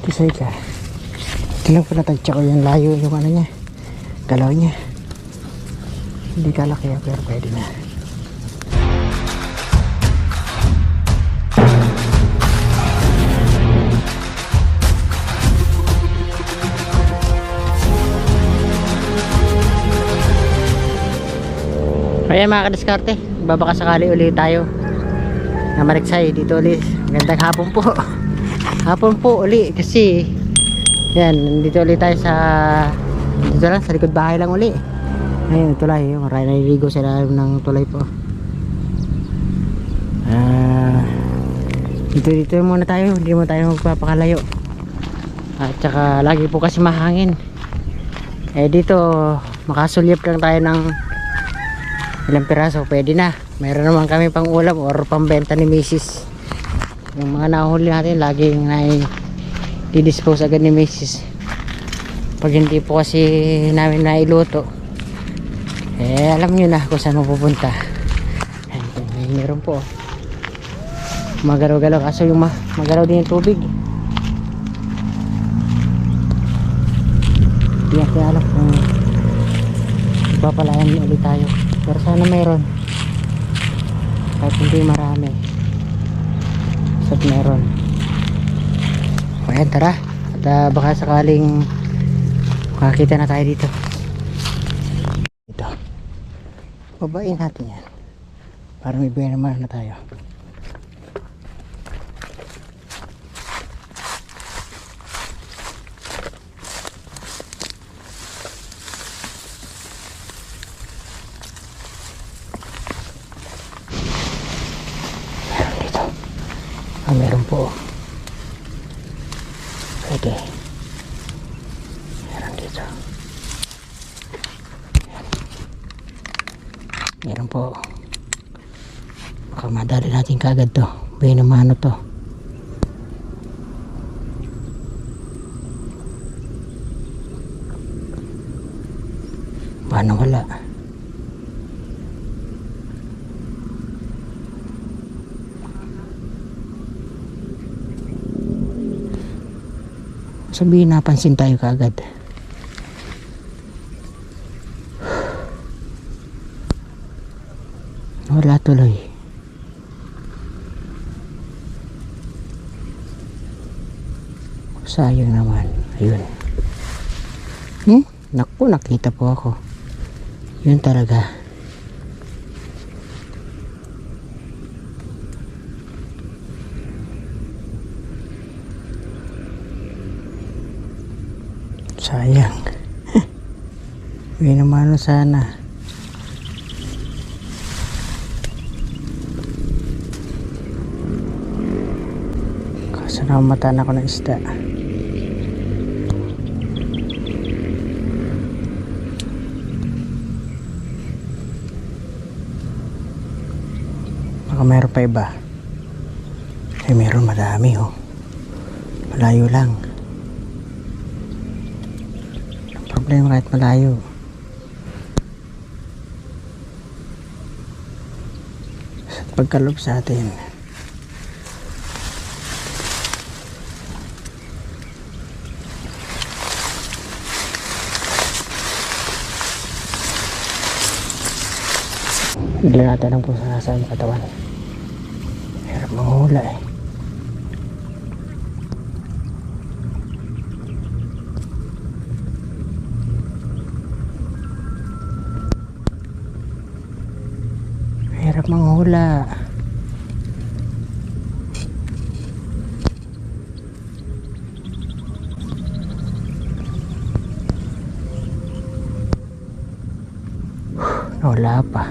Kisay ka. Tingnan ko na tansya ko yung layo yung ano niya. Galaw niya. Hindi kalaki pero pwede na. Kaya mga kadiskarte, babaka sakali ulit tayo na Mariksay dito ulit. Magandang hapon po. Hapon po uli kasi yan, dito ulit tayo dito lang sa likod bahay lang uli. Ayun, tulay, maraming naliligo sa ilalim ng tulay po. Dito muna tayo, hindi mo tayo magpapakalayo. At saka lagi po kasi mahangin. Dito makasulyap lang tayo ng ilang piraso, pwede na. Mayroon naman kami pang ulam or pambenta ni Mrs. Yung mga nahuli natin laging i-dispose agad ni Mrs. Pag hindi po kasi namin nailuto, alam nyo na kung saan mapupunta. Meron po magalaw-galaw, kaso yung magalaw din yung tubig. Hindi natin alam kung ipapalayan ulit tayo, pero sana mayroon kahit hindi marami. Sat meron. Ayan, tara. At baka sakaling makakita na tayo dito. Ito. Babain natin yan. Para may buhay naman na tayo. Meron dito. Meron po. Pwede. Meron dito. Meron po. Baka madali natin kaagad to. Buhay naman to. Paano wala? Sabihin napansin tayo kaagad. Wala tuloy. Sayang naman. Ayun. Naku, nakita po ako. Yun talaga. Sayang. Yun naman sana. Kasi namatan ako ng isda. Baka meron pa iba. Meron madami malayo lang. Problema kahit malayo. Pagkalob sa atin. Bigla natin ang pusa sa katawan. Hirap manghula Hirap manghula. Wala pa.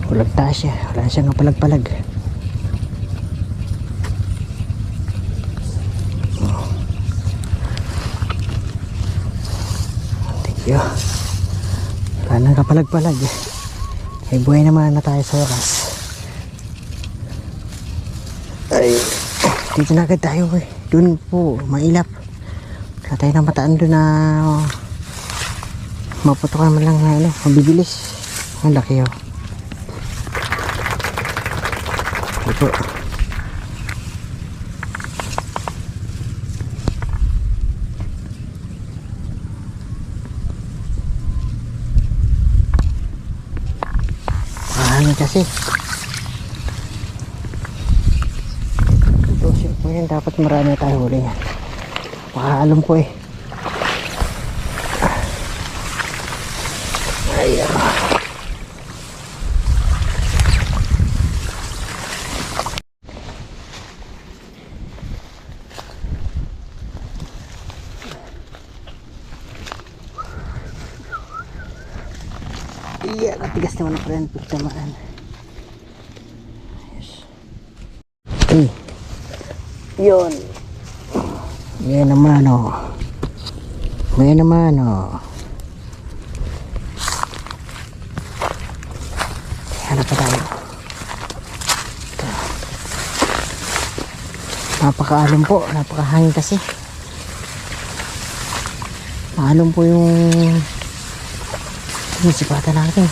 Walang tasya, wala siyang palag-palag. Thank you. Wala nang kapalag-palag. Ay buhay naman na tayo sa wakas. Ay, dito na agad tayo eh. Doon po, mailap. Wala tayo na mataan doon na maputokan man lang na mabibilis. Ang laki oh. Ito. Ano kasi? Ito siya po yan. Dapat marami tayo huli yan. Makaalom po eh. Ayan. Iya, katigas naman ang friend. Pagtamaan. Yes. Okay. Yun. Yan naman o. Yan naman o. Hanap pa tayo. Ito. Napakaalom po. Napakahangin kasi. Maalom po yung sipatan natin.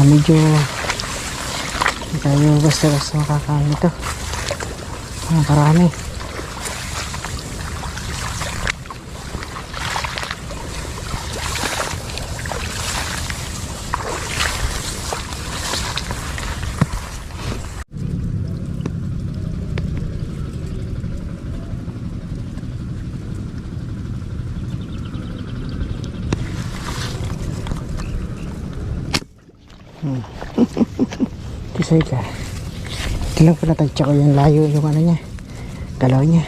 Medyo hindi tayo basta-basta makakain ito. Karami. Tisay ka. Ito lang po natagtsa ko yung layo yung ano niya. Galaw niya.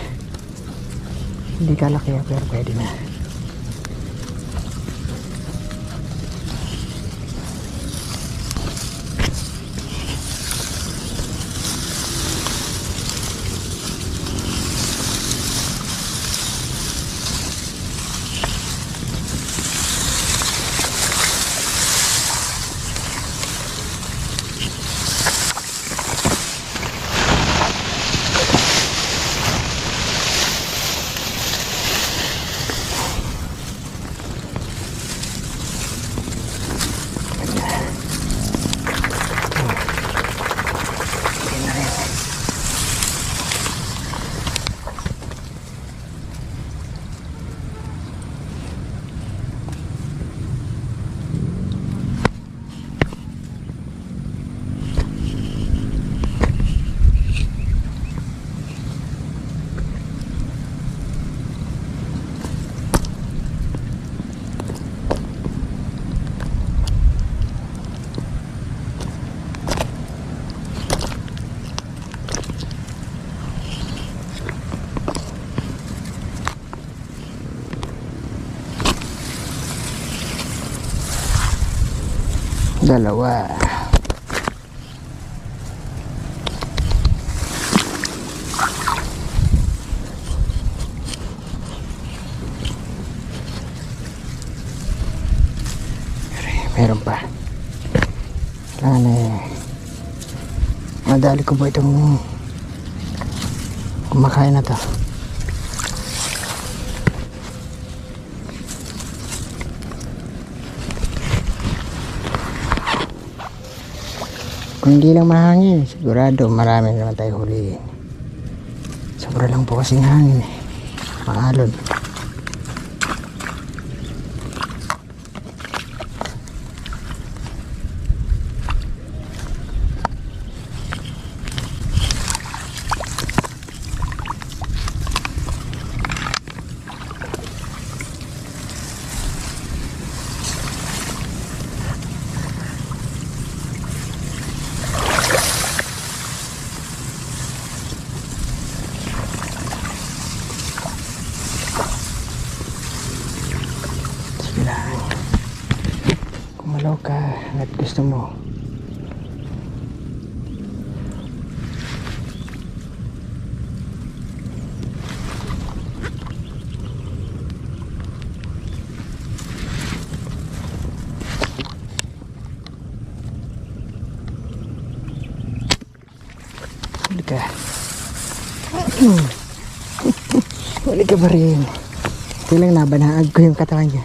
Hindi kalaki pero pwede na. Dalawa. Meron pa. Kailangan madali ko po itong kumakain na to. Kung hindi lang mahangin, sigurado marami naman tayo huliin. Sobra lang po kasing hangin eh. Maalon. at gusto mo huli ka. Huli ka pa rin. Ito lang, nabanaag ko yung katawan niya.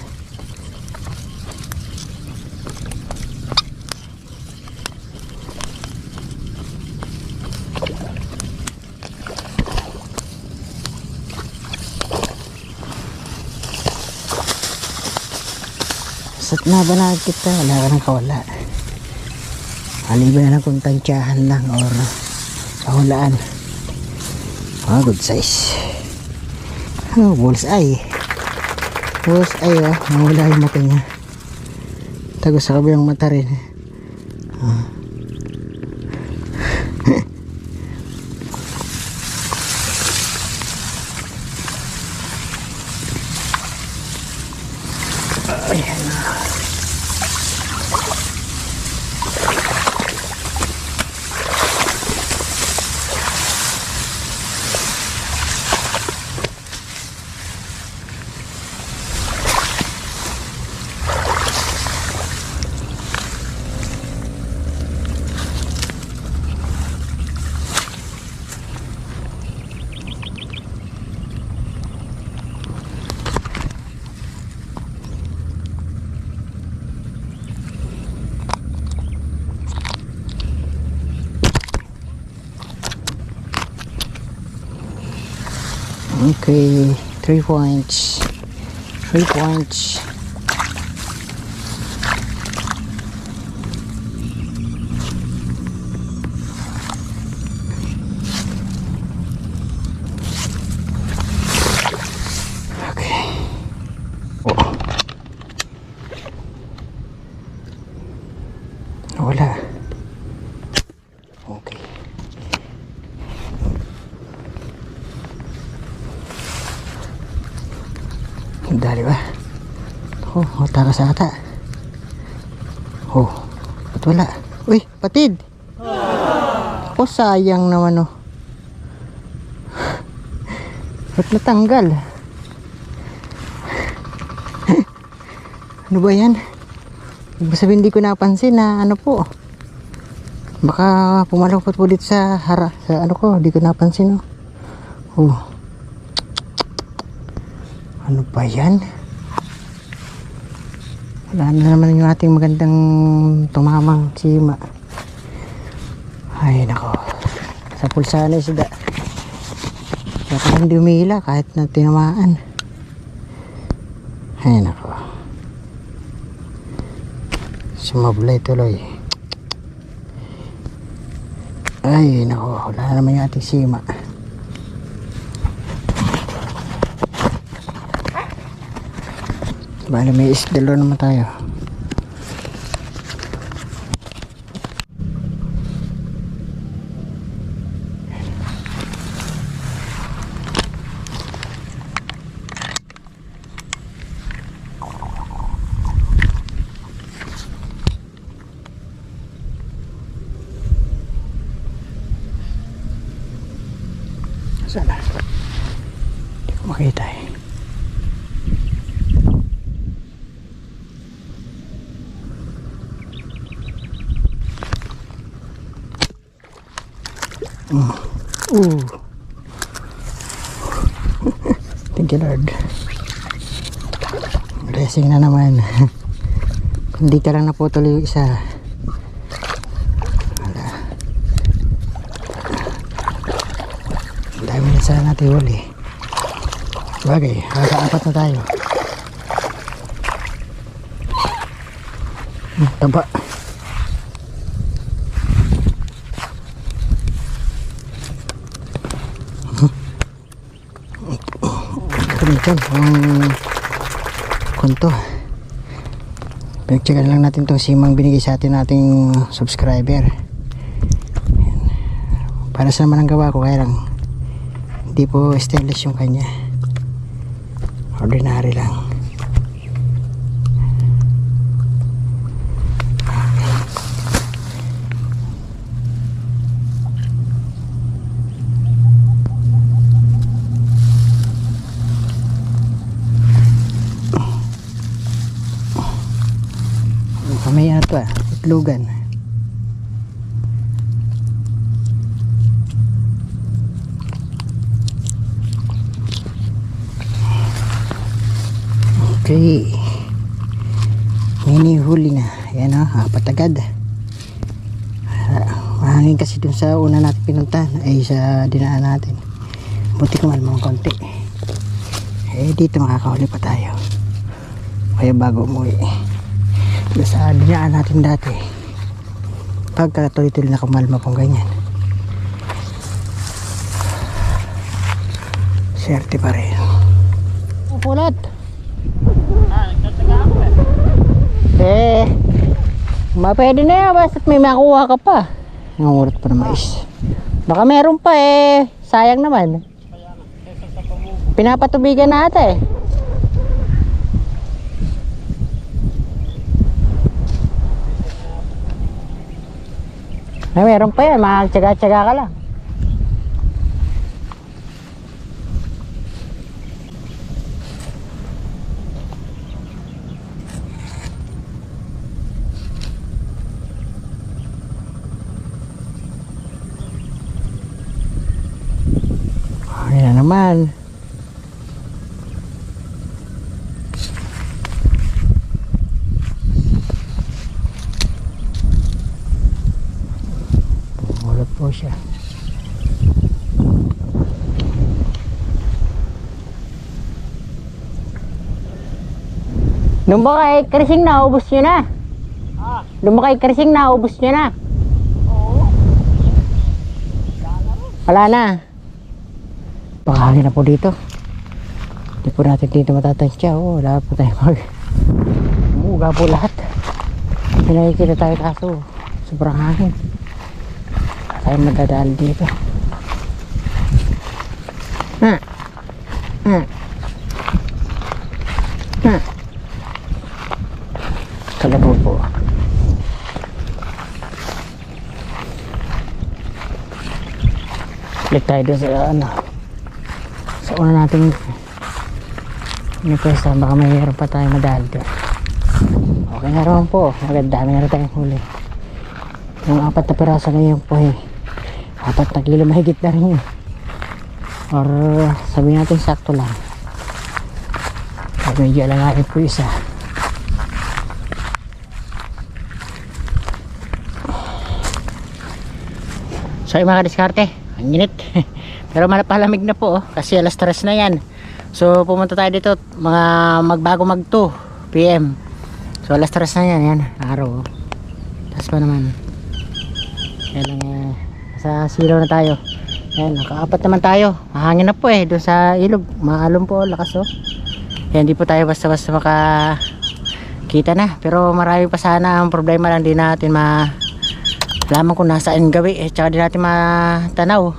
Sat nabanaag kita, wala ka nang kawala. Aliban na lang kung tansyahan lang or kahulaan. Oh, good size. Oh, bullseye. Bullseye, oh. Mawala yung mata niya. Tago sa kabilang mata rin. Oh. Ayan na. Okay, 3 points. 3 points. Okay. Oh. Wala. Okay. Dali ba? Oh, takas ata. Oh, ba't wala? Uy, patid! Oh, sayang naman oh. Ba't natanggal? Ano ba yan? Ibig sabihin hindi ko napansin na ano po. Baka pumalapot po dito sa ano ko, hindi ko napansin oh. Oh. Ano ba yan? Wala na naman yung ating magandang tumamang sima. Ay nako. Sa pulsa na isda. Kaya parang dumila kahit na tinamaan. Ay nako. Sumablay tuloy. Ay nako. Wala na naman yung ating sima. Bale may isdalo naman tayo. Sana. Hindi ko makita eh. Thank you Lord. Blessing na naman. Kung di ka lang naputol yung isa. Wala. Dami na sana natin huli. Bagay, apat na tayo. Taba. Ito ang konto. Pinagtsagaan lang natin itong simang binigay sa atin nating subscriber. Para sa naman ang gawa ko, kaya lang hindi po stainless yung kanya, ordinary lang. itlogan. Okay, mini huli na. Yan o, apat agad. Mahangin kasi dun sa una natin pinuntahan, ay sa dinaan natin. Buti kumalma ng konti. Eh dito makakahuli pa tayo. Kaya bago umuwi doon sa dinaan natin dati, pagka tuloy-tuloy na kumalma pong ganyan, swerte pa rin. Pupulot. Pwede na yan, basta't may makuha ka pa. Nangurat pa na mais. Baka meron pa sayang naman. Pinapatubigan na ata meron pa yan, magtsaga-tsaga ka lang. Ayan na naman. Pumulot po siya. Doon ba kay Krising na, ubos nyo na? Doon ba kay Krising na, ubos nyo na? Oo. Wala na. Baka hangin na po dito. Hindi po natin dito matatansya. Wala po tayo umuuga po lahat. Pinakikita tayo kaso sobrang hangin. Wala tayong madadaan dito. Kalabo po. Balik tayo doon sa sa una natin pwesta, baka mayroon pa tayo madali doon. Okay na naman po, magandami na rin tayong huli. Yung 4 na piraso na yung po 4 na kilo mahigit na rin yun, or sabihin natin sakto lang. Medyo alangain po isa. So yung mga diskarte, ang init. Pero malapalamig na po kasi alas 3 na yan. So pumunta tayo dito mga magbago mag 2 PM. So alas 3 na yan, araw. Tapos pa naman yan lang, sa silaw na tayo. Yan, nakaapat naman tayo. Mahangin na po doon sa ilog. Maalon po, lakas Yan, hindi po tayo basta-basta makakita na. Pero marami pa sana ang problema lang, di natin malaman kung nasaan gawi tsaka di natin matanaw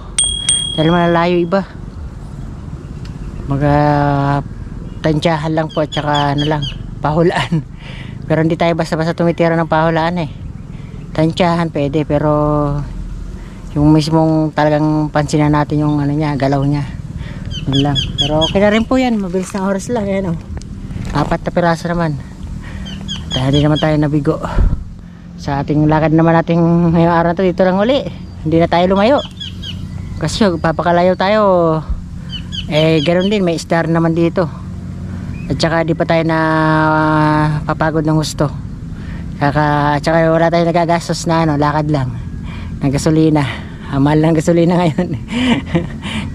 dahil malalayo iba. Tansyahan lang po at tsaka lang pahulaan. Pero hindi tayo basta-basta tumitira ng pahulaan tansyahan pwede, pero yung mismong talagang pansinan natin yung galaw niya, yun lang. Pero okay na rin po yan, mabilis na oras lang 4 na piraso naman at hindi naman tayo nabigo sa ating lakad naman natin ngayong araw na to. Dito lang uli, hindi na tayo lumayo kasi papakalayo tayo ganoon din, may star naman dito at saka di pa tayo na papagod ng gusto at saka wala tayo nagagastos na lakad lang ng gasolina. Mahal ng gasolina ngayon.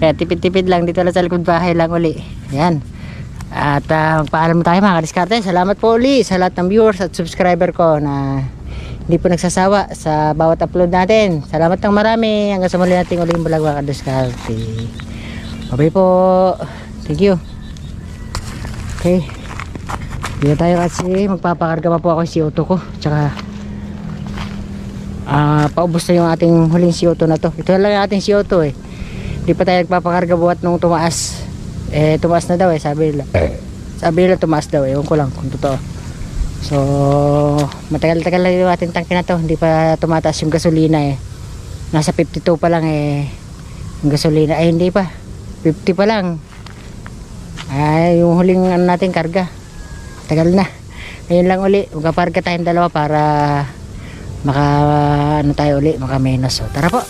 Kaya tipid-tipid lang dito lang sa likod bahay lang uli. Yan. At magpaalam tayo mga kadiskarte. Salamat po uli sa lahat ng viewers at subscriber ko na hindi po nagsasawa sa bawat upload natin. Salamat ng marami. Hanggang sa muli nating uling vlog mga kadiskarte. Bye po. Thank you. Okay. Dito tayo kasi magpapakarga pa po ako yung CO2 ko. Tsaka paubos na yung ating huling CO2 na to. Ito lang yung ating CO2 Hindi pa tayo nagpapakarga buhat nung tumaas. Tumaas na daw sabi nila tumaas daw ewan ko lang kung totoo. So matagal-tagal lang yung ating tangke na to. Hindi pa tumataas yung gasolina nasa 52 pa lang yung gasolina. Hindi pa, 50 pa lang yung huling natin karga. Tagal na. Ngayon lang uli magpaparga tayong dalawa para maka ano tayo uli, maka menos. So, tara po.